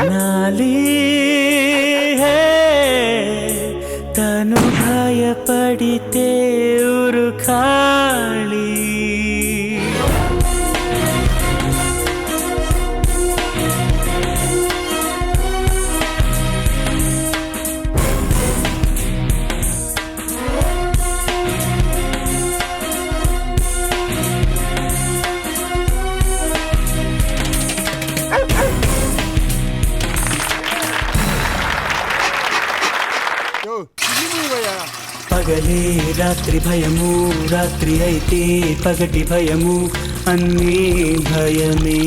తెనాలి హే తను భయపడితే ఉరుకాళి పగలే రాత్రి భయము, రాత్రి అయితే పగటి భయము, అన్నీ భయమే.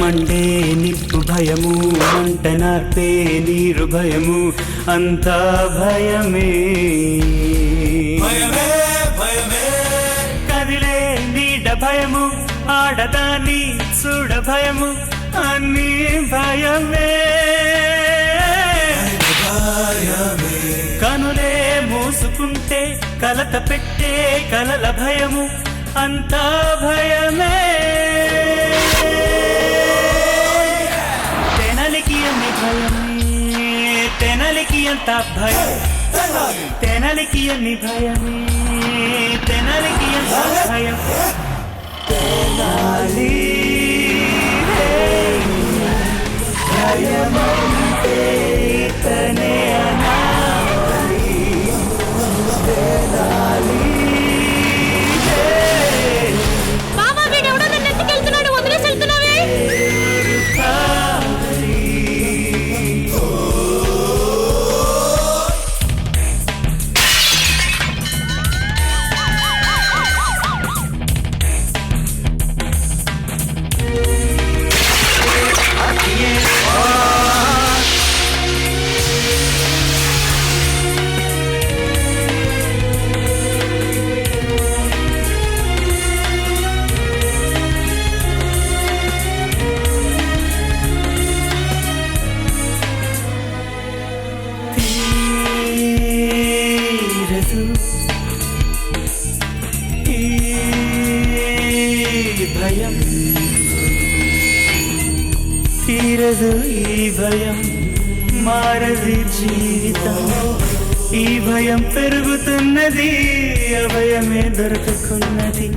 మండే నిప్పు భయము, మంట నార్పే నీరు భయము, అంతా భయమే. కదిలే నీడ భయము, ఆడదాన్ని చూడ భయము, అన్నీ భయమే. కనులే మూసుకుంటే కలత పెట్టే కలల భయము, అంతా భయమే. తెనలికి అన్ని భయమే, తెనలికి అంత భయం, తెనలికి అన్ని భయమే, తెనలికి అంత భయం. తెనాలి భయమంటే ఇతనే అనాలి. బాబా వీడెవడో నన్ను ఎత్తుకెళ్తున్నాడు, వదిలేసి వెళ్తున్నావే. భయం తీరదు, ఈ భయం మారది జీవితం. ఈ భయం పెరుగుతున్నది, అభయమే దొరకకున్నది.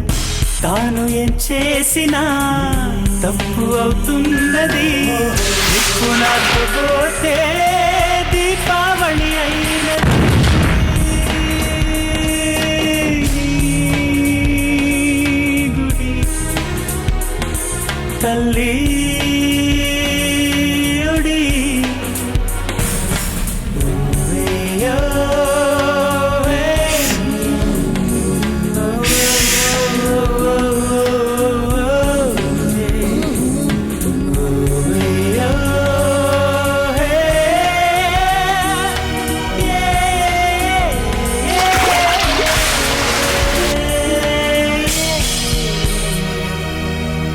తాను ఏం చేసినా తప్పు అవుతున్నది. నిప్పు నాకపోతే దీపావళి అయినది. తల్లి ఒడి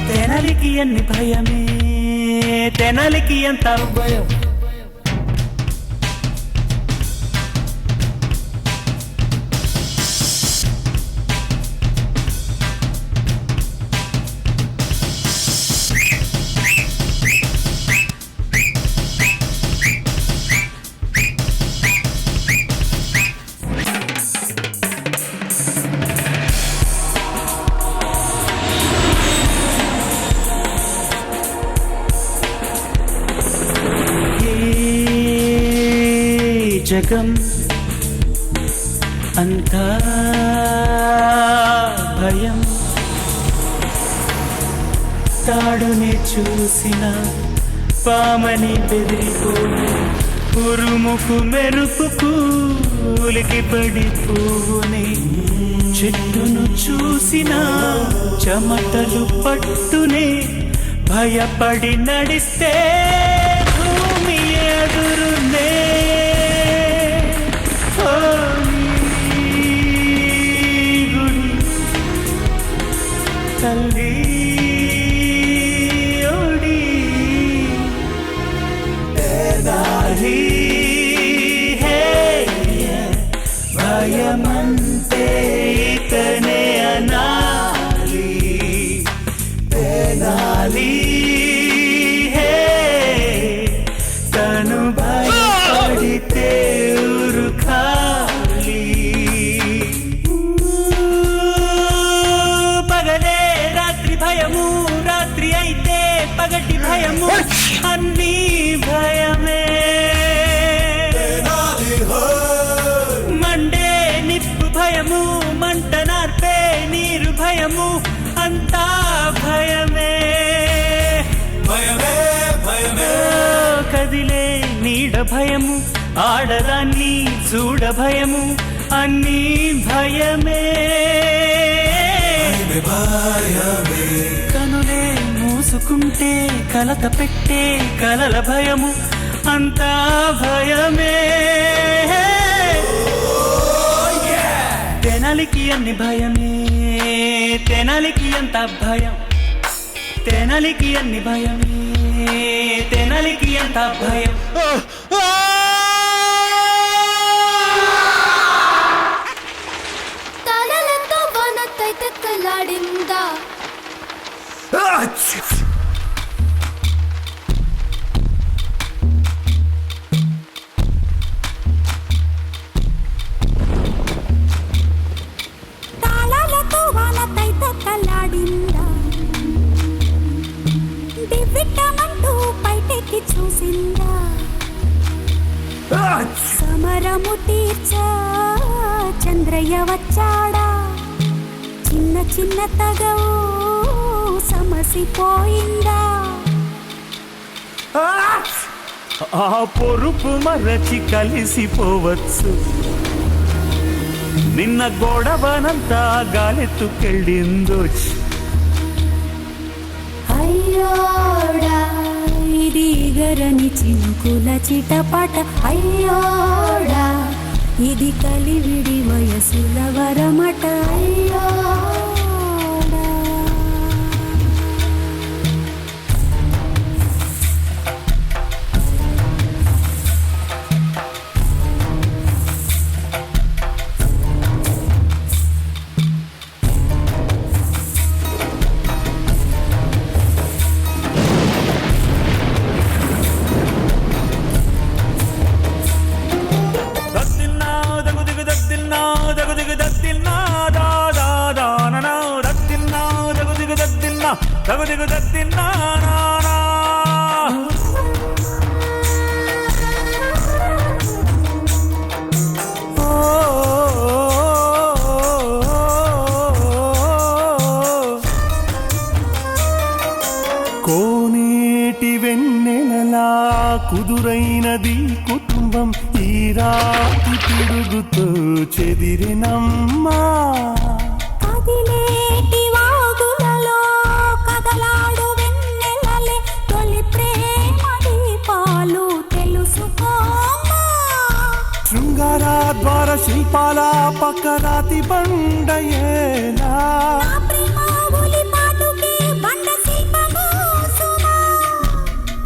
తెనాలికి అన్ని భయమే, తెనాలికి ఎంత భయం. జగం అంతా భయం. తాడుని చూసిన పామని బెదిరిపోయి, ఉరుముకు మెరుపుకు ఉలికి పడి పువ్వుని. చెట్టును చూసిన చెమటలు పట్టునే, భయపడి నడిస్తే భూమి ఎదురునే. తల్లి ఒడి తెనాలి హే భయమంతే ఇతనే అనాలి. తెనాలి గాలి హే తను భయపడితే ఉరుకాలి పగలే రాత్రి భయము రాత్రి అయితే పగటి భయము అన్నీ భయమే మండే నిప్పు భయము మంట నార్పే నీరు భయము అంతా భయమే భయమే భయమే కదిలే నీడ భయము ఆడదాన్ని చూడ భయము అన్నీ భయమే భయమే కనులే మూసుకుంటే కలత పెట్టే కలల భయము అంతా భయమే తెనాలికి అన్ని భయమే తెనాలికి అంత భయం తెనాలికి అన్ని భయమే తెనాలికి అంత భయం తలలతో వానతై తెక్కలాడిందా తాళాలతో వానతై తెక్కలాడిందా దివ్విట్టమంటూ పైటెక్కి చూసిందా సమరము తీర్చా చంద్రయ్య వచ్చాడా చిన్న చిన్న తగవు సమసిపోయిందా ఆ పొరుపు మరచి కలిసిపోవచ్చు నిన్న గొడవనంతా గాలెత్తుకెళ్ళిందో అయ్యోడా ఇది గరని చినుకుల చిటపట అయ్యోడా ఇది కలివిడి వయసుల వరమట అయ్యోడా దగుదిగు దద్దిన్నా కోనేటి వెన్నెలలా కుదురైనది కుటుంబం ఈ రాత్రి తిరుగుతూ చెదిరినమ్మా కదిలేటి వాగులలో కదలాడు వెన్నెలలే తొలి ప్రేమ దీపాలు తెలుసుకోమా శృంగార ద్వార శిల్పాల పక్కరాతి బండయేనా నా ప్రేమ ఒలిపాటుకే బండ శిల్పము సుమా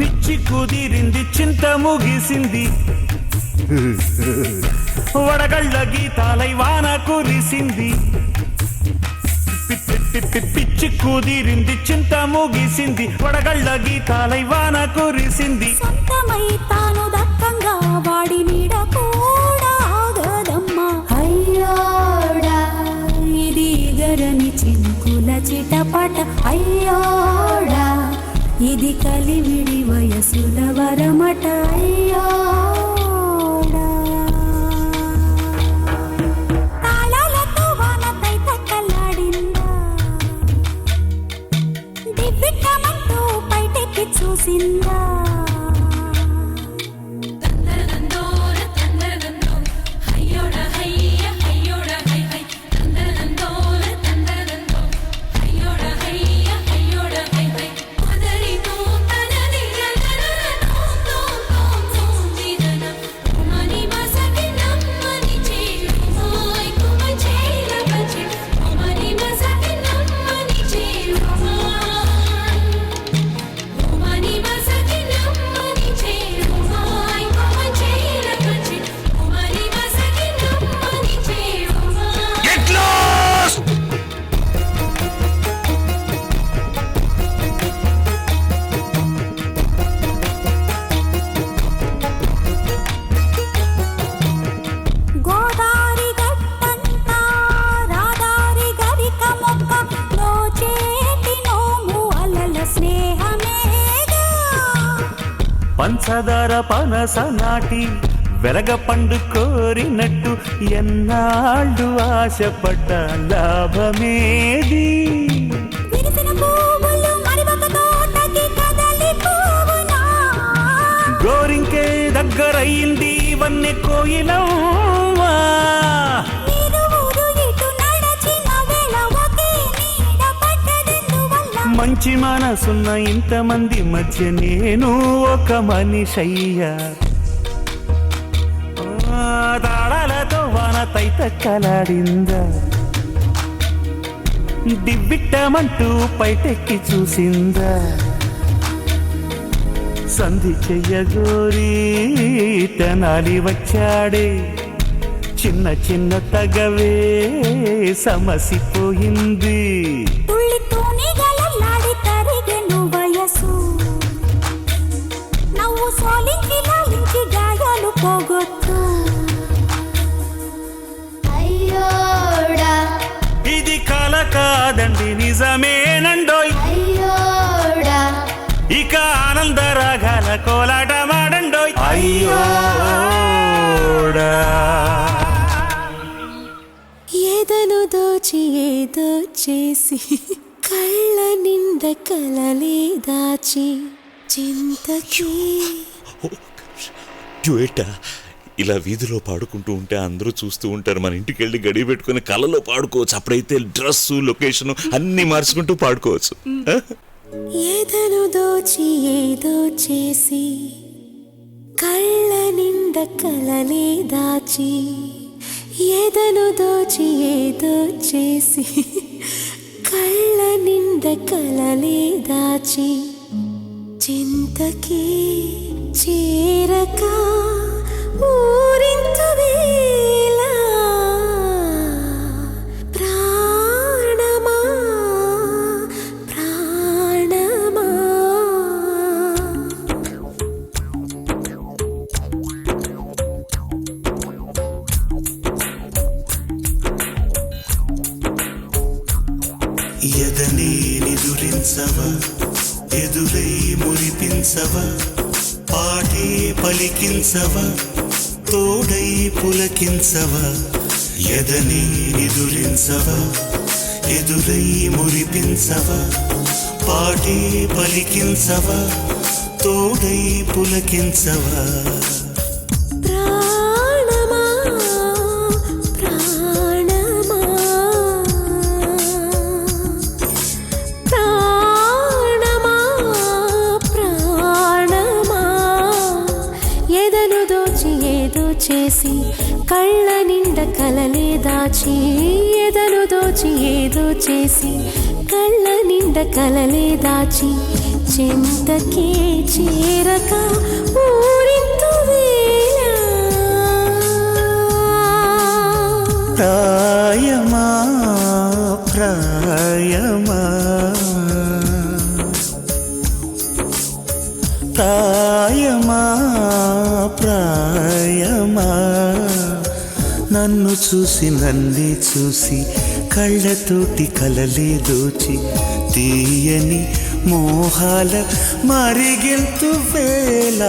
పిచ్చి కుదిరింది చింత ముగిసింది వడగళ్ళ గీతాలై వాన కురిసింది పిచ్చి కుదిరింది చింత ముగిసింది వడగళ్ళ గీతాలై వాన కురిసింది సొంతమై తాను దక్కంగా వాడి నీడ కూడా ఆగదమ్మా అయ్యోడా ఇది గరని చినుకుల చిటపట అయ్యోడా ఇది కలివిడి వయసుల వరమట అయ్యోడా తాళాలతో వానతై తక్కలాడిందా దివ్విట్టమంటూ పైటెక్కి చూసిందా Mani masaki దేహమేగా. పంచదార పనస నాటి వెలగ పండు కోరినట్టు ఎన్నాళ్ళు ఆశపడ్డ లాభమేది. విరిసిన పువ్వులు మరి ఒక తోటకి కదలిపోవునా. గోరింకే దగ్గరయింది వన్నె కోయిలవ్వా. ఇరువురు ఇటు నడచిన వేళ ఒకే నీడ పడ్డదెందువల్ల. మంచి మనసున్న ఇంతమంది మధ్య నేను ఒక మనిషయ్యా. తాళాలతో వాన తైతక్కలాడిందా. దివ్విట్టమంటూ పైటెక్కి చూసిందా. సంధి చెయ్యగోరి తెనాలి వచ్చాడే. చిన్న చిన్న తగవే సమసిపోయింది. తుళ్ళి తూనిగలలాడి తరిగెను వయసు. నవ్వు సోలించి లాలించి గాయాలు పోగొట్టు. అయ్యోడా ఇది కల కాదండి నిజమేనండోయ్. అయ్యోడా ఇక ఆనందరాగాల కోలాటమాడండోయ్. అయ్యోడా ఏదను దోచి ఏదో చేసి కళ్ళ నిండ కలలే దాచి చింతకి. డ్యూయెట్టా ఇలా వీధిలో పాడుకుంటూ ఉంటే అందరూ చూస్తూ ఉంటారు. మన ఇంటికి వెళ్ళి గడి పెట్టుకుని కళలో పాడుకోవచ్చు. అప్పుడైతే డ్రెస్సు లొకేషన్ అన్ని మార్చుకుంటూ పాడుకోవచ్చు. ఏదను దోచి ఏదో చేసి కళ్ళ నిండ కలలే దాచి. ఏదను దోచి ఏదో చేసి కళ్ళ నిండ కలలే దాచి చింతకి చేరక ఊరింతు వేళ ప్రాణమా ప్రాణమా. ఎదనే నిదురించవా ఎదురై మురిపించవా పాటే పలికించవా తోడై పులకించవా. ఎదనే నిదురించవా ఎదురై మురిపించవా పాటే పలికించవా తోడై పులకించవా. ప్రాణమా ప్రాణమా ప్రాణమా ప్రాణమా. ఏదను దోచి ఏదో చేసి కళ్ళ నిండ కలలే దాచి. ఏదను దోచి ఏదో చేసి కళ్ళ నిండ కలలే దాచి చింతకే చేరక ఊరింతు వేళ. ప్రాయమా ప్రాయమా ప్రాయమా ప్రాయమా. నన్ను చూసి నన్నే చూసి కళ్ళతోటి కలలే దోచి తీయని మోహాల మరిగెంతు వేళ.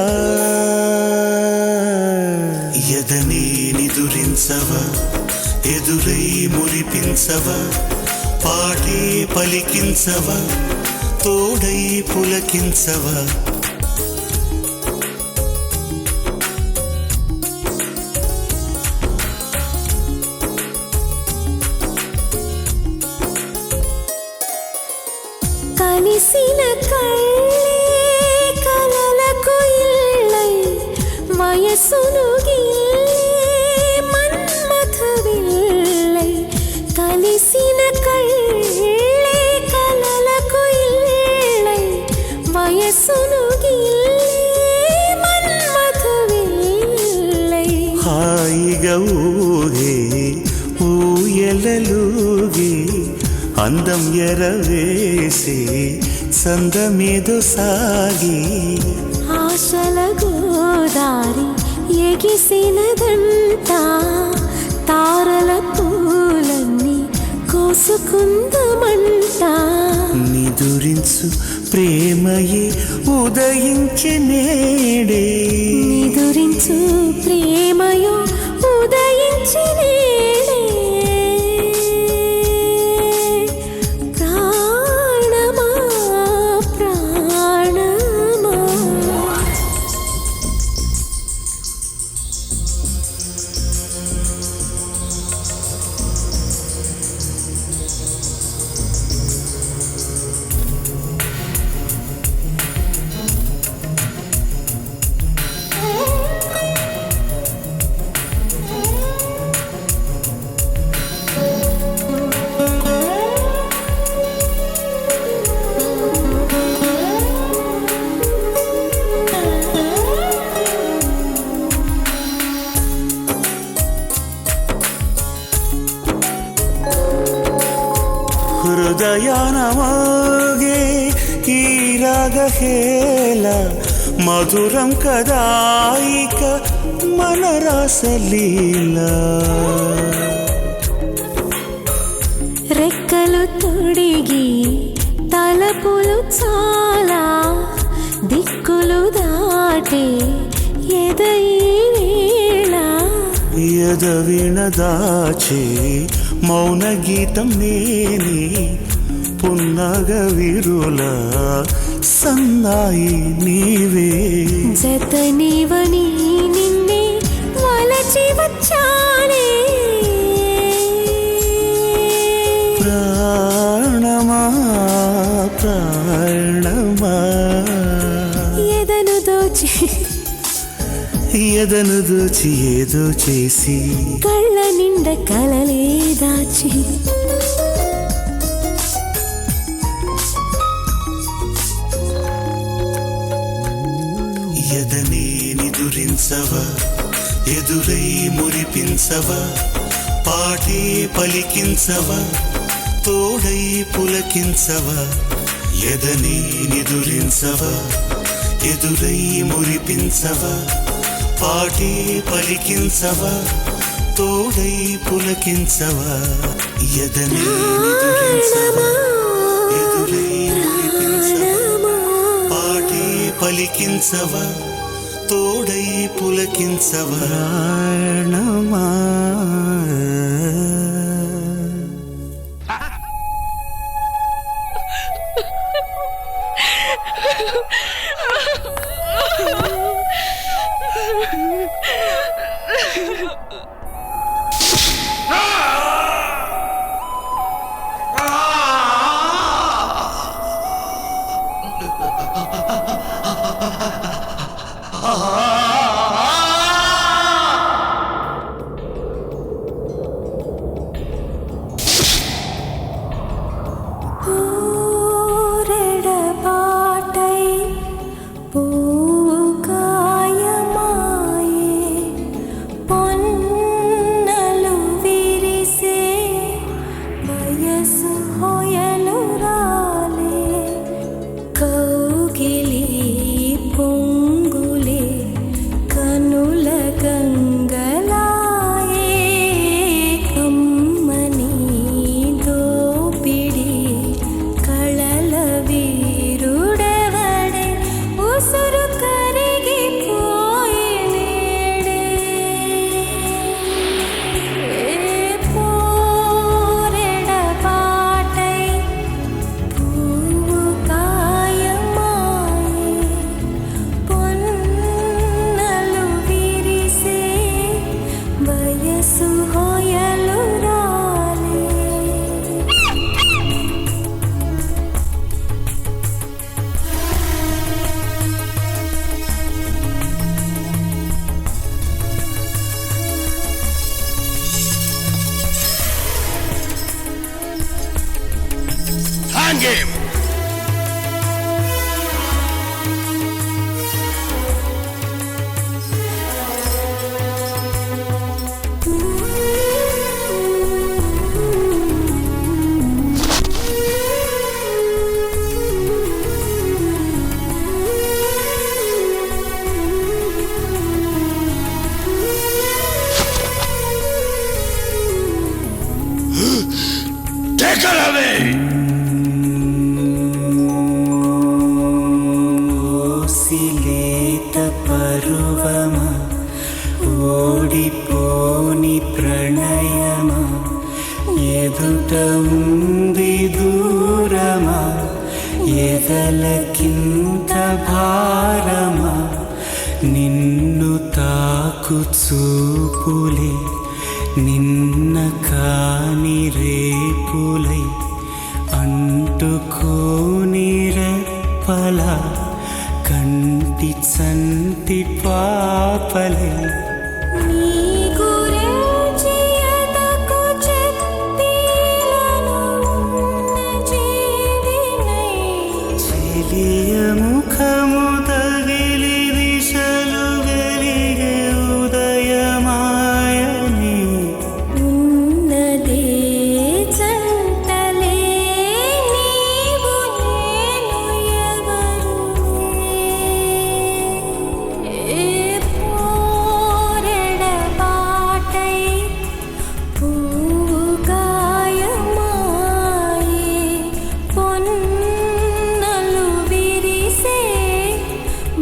ఎదనే నిదురించవా ఎదురై మురిపించవా పాటే పలికించవా తోడై పులకించవా. కలిసిన కళ్ళే కలలకు ఇళ్ళై వయసును గిల్లే మన్మథ విల్లై. కలిసిన కళ్ళే కలలకు ఇళ్ళై వయసును గిల్లే మన్మథ విల్లై. హాయిగా ఊగే ఊయలలుగే అందం ఎరవేసే సందమేదో సాగి. ఆశల గోదారి ఎగిసినదంట తారల పూలన్నీ కోసుకుందమంట. నిదురించు ప్రేమయే ఉదయించి నేడే నిదురించు ప్రేమయో ఉదయించి నేడే ప్రాణమా ప్రాణమా హృదయాన మోగే ఈ రాగహేళ మధురం కదాయిక మన రాసలీలా రెక్కలు తొడిగి తలపులు చాలా దిక్కులు దాటే ఎదై వేళ ఎదవిన దాచే మౌన గీతం నేనే పున్నగ విరుల సన్నాయి నీవే జతనివని నిన్నే వలచి వచ్చానే ప్రాణమా ప్రాణమా ఎదను దోచి ఎదను దోచి ఏదో చేసి కళ్ళ నిండ కలలే దాచి ఎదనే నిదురించవా ఎదురై మురిపించవా పాటే పలికించవా తోడై పులకించవా ఎదనే నిదురించవా ఎదురై మురిపించవా పాటే పలికించవా తోడై పులకించవా ఎదనే నిదురించవా ఎదురై మురిపించవా పాటే పలికించవా తోడై పులకించవా ప్రాణమా ధ్రువమా ఓడిపోని ప్రణయమా ఎదుట ఉంది దూరమా ఎదలకింత భారమా నిన్ను తాకు చూపులే నిన్న కాని రేపులై అంటుకోని రెప్పల కంటి చంటి పాపలై నీ గురించి ఎదకు చెప్పిలను జీవినై చెలియ ముఖము తగిలి దిశలు వెలిగే ఉదయమాయని ఉన్నదే జంటలే నీవు నేను ఎవరు ఏ పోరెడ బాటై పువ్వు గాయమాయే పొన్నలు విరిసే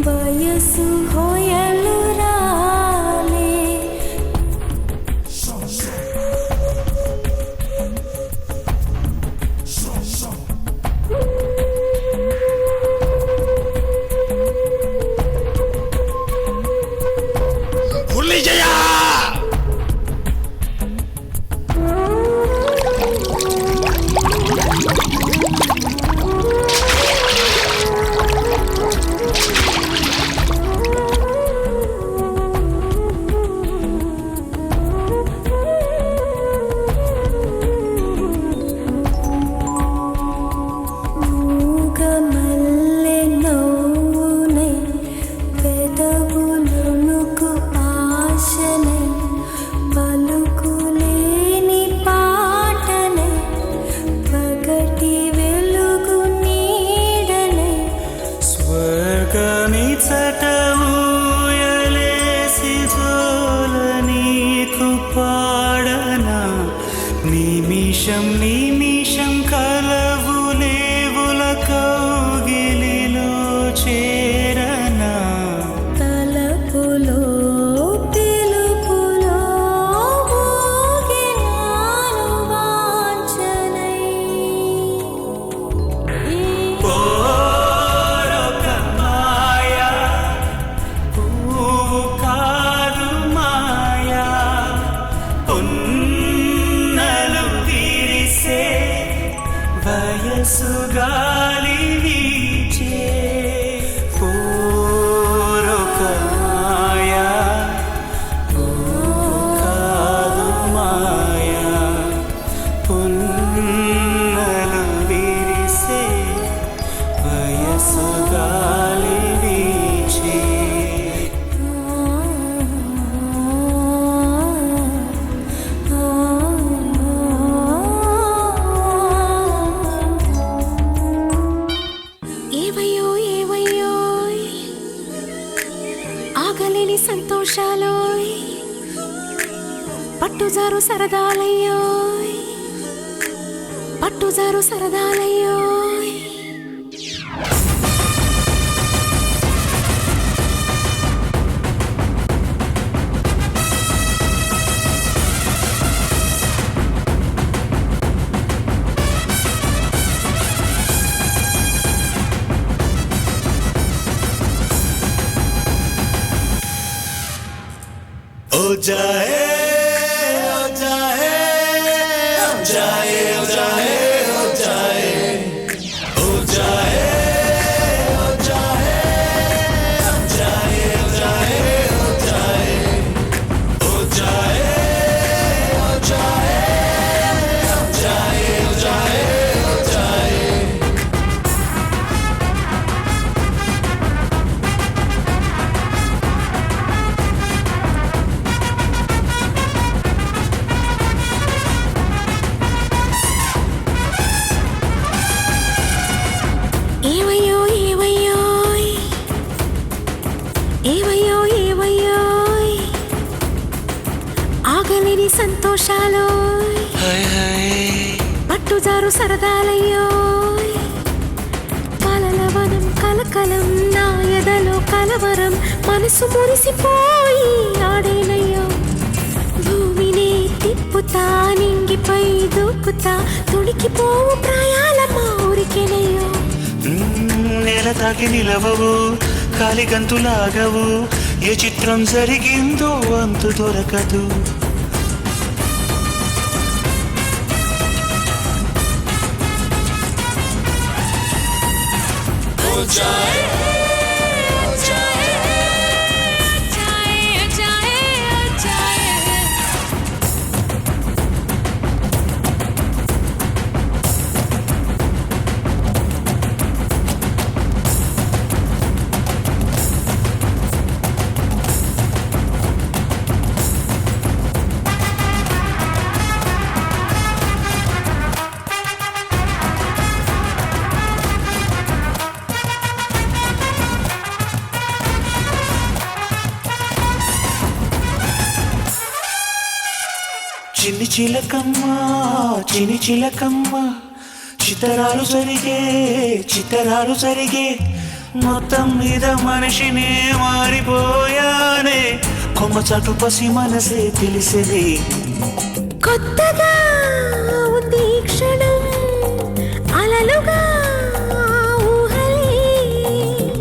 వయసు హోయలు రాలే మూగమల్లె నవ్వునై పెదవులునుకు ఆశనై పలుకులేని పాటనై పగటి వెలుగు నీడనై స్వర్గమి చటఊయలేసి జోల నీకు పాడనా నిమిషం నిమిషం కలవు లేవుల కౌగిలిలో చేరనా తలపులో పిలుపులో ఊగినాను వాంఛనై ఓరొక మాయా పువ్వు కాదు మాయా పొన్నలు విరిసే వయసు గాలి వీచే ఓరొక మాయా పువ్వు కాదు మాయా పొన్నలు విరిసే వయసు గాలి వీచే ఏవయ్యో ఏవయ్యోయ్ ఆగలేని సంతోషాలోయ్ పట్టుజారు సరదాలయ్యోయ్ పట్టుజారు సరదాలయ్యోయ్ ओ जाए ओ जाए ओ जाए ओ जाए ओ जाए ओ जाए ओ जाए ओ जाए ओ जाए ओ जाए ओ जाए ओ जाए ओ जाए ओ जाए ओ जाए ఏవయ్యో ఏవయ్యోయ్ ఏవయ్యో ఏవయ్యోయ్ ఆగలేని సంతోషాలోయ్ పట్టుజారు సరదాలయ్యోయ్ పాలలవనం కలకలం నా ఎదలో కలవరం మనసు మురిసిపోయి ఆడేనయ్యో భూమిని తిప్పుతా నింగిపై దూకుతా తొడికిపోవు ప్రాయాల మా ఊరికేనయ్యో నేల తాకి నిలవవు కాలి గంతులాగవు ఏ చిత్రం జరిగిందో అంతు దొరకదు చిన్ని చిలకమ్మ చిన్ని చిలకమ్మ చిత్తరాలు జరిగే మొత్తం మీద మనిషినే మారిపోయానే కొమ్మ చాటు పసి మనసే తెలిసేది కొత్తగా ఉంది ఈ క్షణం అలలుగా ఊహలే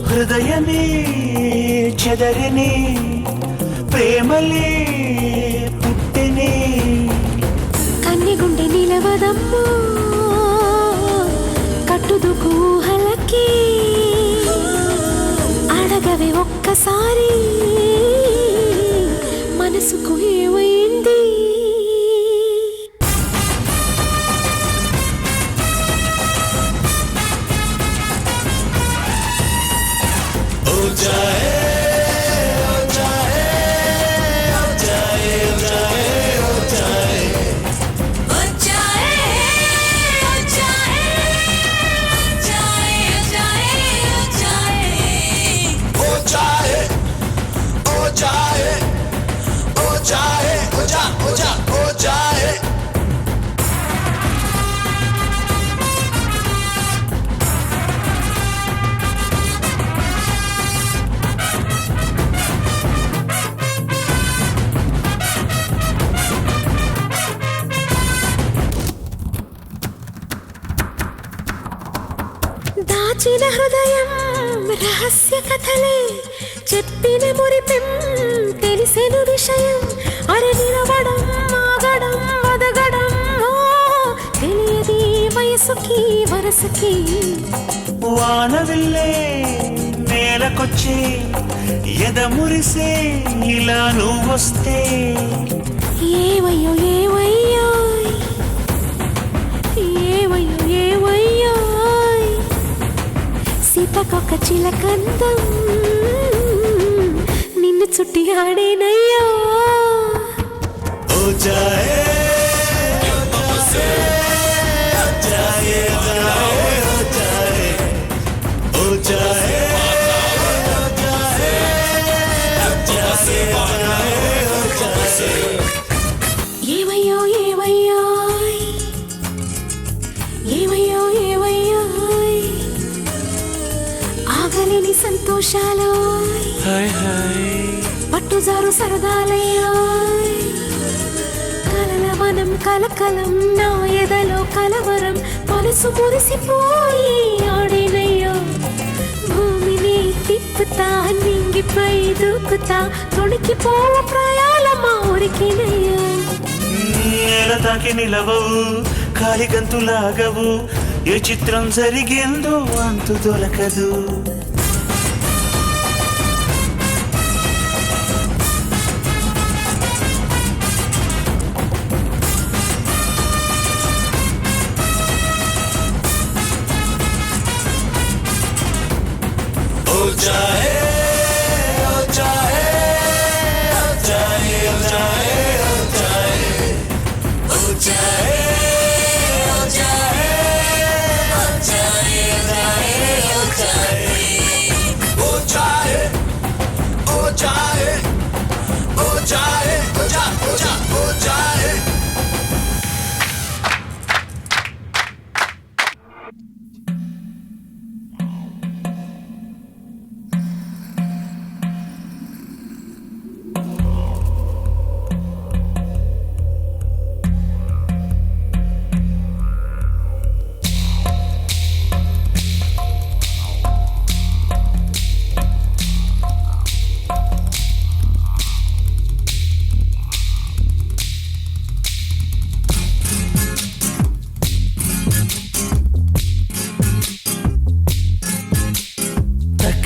హృదయమే చెదరనే ప్రేమలే పుట్టెనే కన్నెగుండె నిలవదమ్మో కట్టుదుకు ఊహలకి అడగవే ఒక్కసారి మనసుకు ఏమైంది దాచిన హృదయం రహస్య కథలే చెప్పిన మురిపెం తెలిసెను విషయం అరే నిలవడం ఆగడం వదగడం తెలియది వయసుకి వరసకి వానవిల్లే నేలకొచ్చే ఎద మురిసే ఇలా నువ్వొస్తే ఏవయ్యో ఏవయ్యో ఏవయ్యో ఏవయ్యో సీతకొక చిలకందం నిన్ను చుట్టి ఆడేనయ్యో ఓ జాయే ఏవయ్యో ఏవయ్యో ఏవయ్యో ఏవయ్యో ఆగలేని సంతోషాలు పట్టుజారు సరదాలయ్యో కలల వనం కలకలం నా ఎదలో కలవరం మనసు మురిసిపోయి ఆడేనయ్యో భూమిని తిప్పుతా నింగిపై దూకుతా తొణికిపోవ ప్రాయాల మా ఊరికేనయ్యో నేల తాకి నిలవవు కాలి గంతులాగవు ఏ చిత్రం జరిగిందో అంతు దొరకదు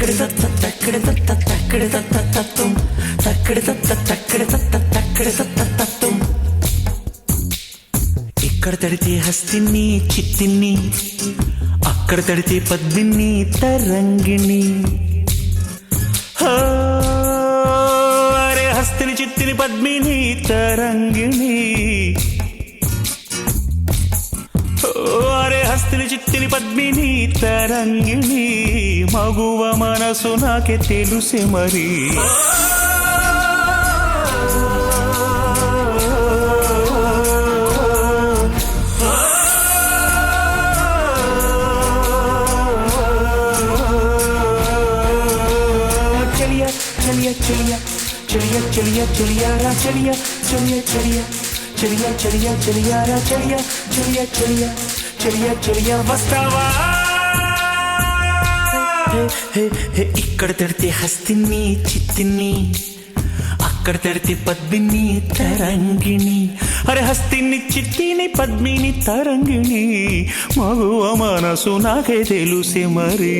తక్కడి తత్త తక్కడి తత్త తక్కడి తత్త తత్వం తక్కడి తత్త తక్కడి తత్త తక్కడి తత్త తత్వం ఇక్కడ తడితే హస్తిని చిత్తిని అక్కడ తడితే పద్మిని తరంగిణి అరే హస్తిని చిత్తిని పద్మిని తరంగిణి అరే హస్తిని చిత్తిని పద్మిని తరంగిణి మగువ మనసు నాకే తెలుసే మరి चलिया चलिया चलिया चलिया चलिया रा चलिया चलिया चलिया चलिया चलिया चलिया रा चलिया चलिया चलिया चलिया चलिया వస్తావా హే హే ఇక్కడ తడితే హస్తిని చిత్తిని అక్కడ తడితే పద్మిని తరంగిణి అరే హస్తిని చిత్తిని పద్మిని తరంగిణి మగువ మనసు నాకే తెలుసే మరి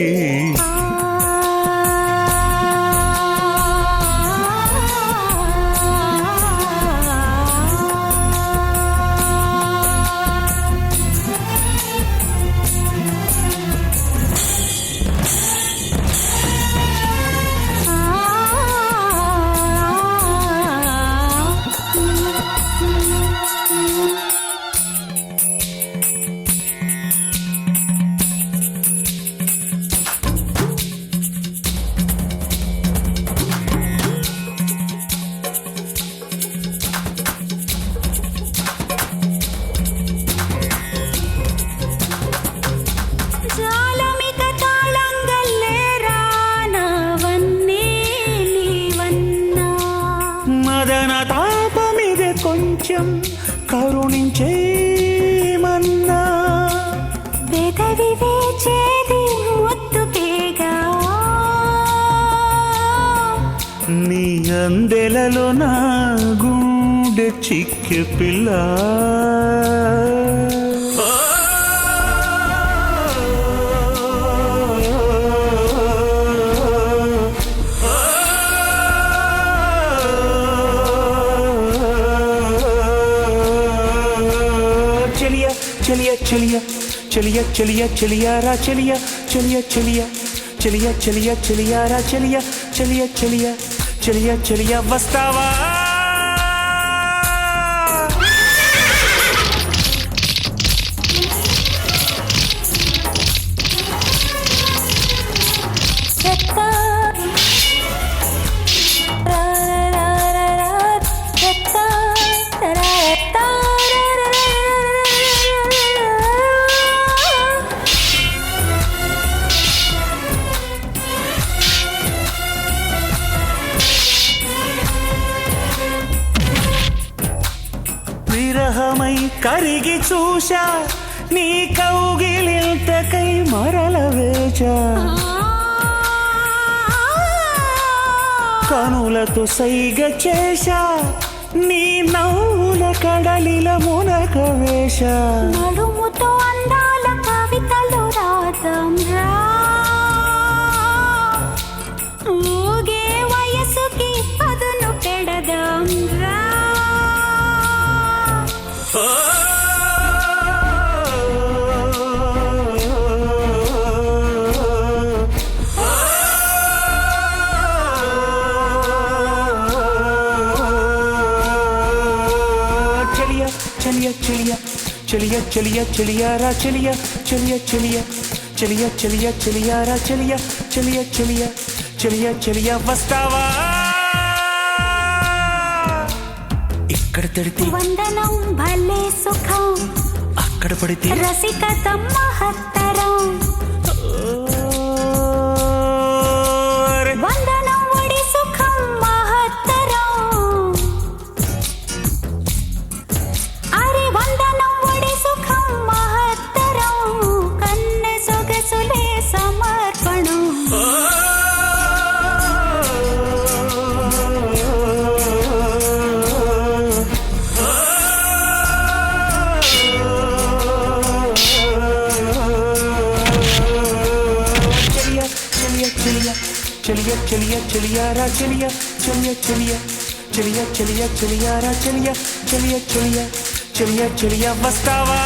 కొంచెం కరుణించేమన్నా వేదవి వేచేది ముద్దుకేగా నీ అందెలలో నా గుండె చిక్కె పిల్ల चलिया चलिया चलिया चलिया चलिया रा चलिया चलिया चलिया चलिया चलिया चलिया रा चलिया चलिया चलिया चलिया चलिया వస్తావా విరహమై కరిగి చూశా నీ కౌగిలింతకై మరల వేచా కనులతో సైగ చేశా నీ నవ్వుల కడలిల మునక వేశా నడుముతో అందాల కవితలు రాద్దాం రా ఊగే వయసుకి పదును పెడదాం రా चलिया चलिया चलिया चलिया चलिया रा चलिया चलिया चलिया चलिया चलिया चलिया रा चलिया चलिया चलिया चलिया चलिया వస్తావా ఇక్కడ తడితే వందనం భలే సుఖం అక్కడ పడితే రసికతం మహత్తరం వందనం ఒడి సుఖం మహత్తరం అరే వందనం ఒడి సుఖం మహత్తరం కన్నె సొగసులే సమర్పణం చలియ చలియ చలియారా చలియ చలియ చలియ చలియ చలియ చలియారా చలియ చలియ చలియ చలియ చలియ వస్తావా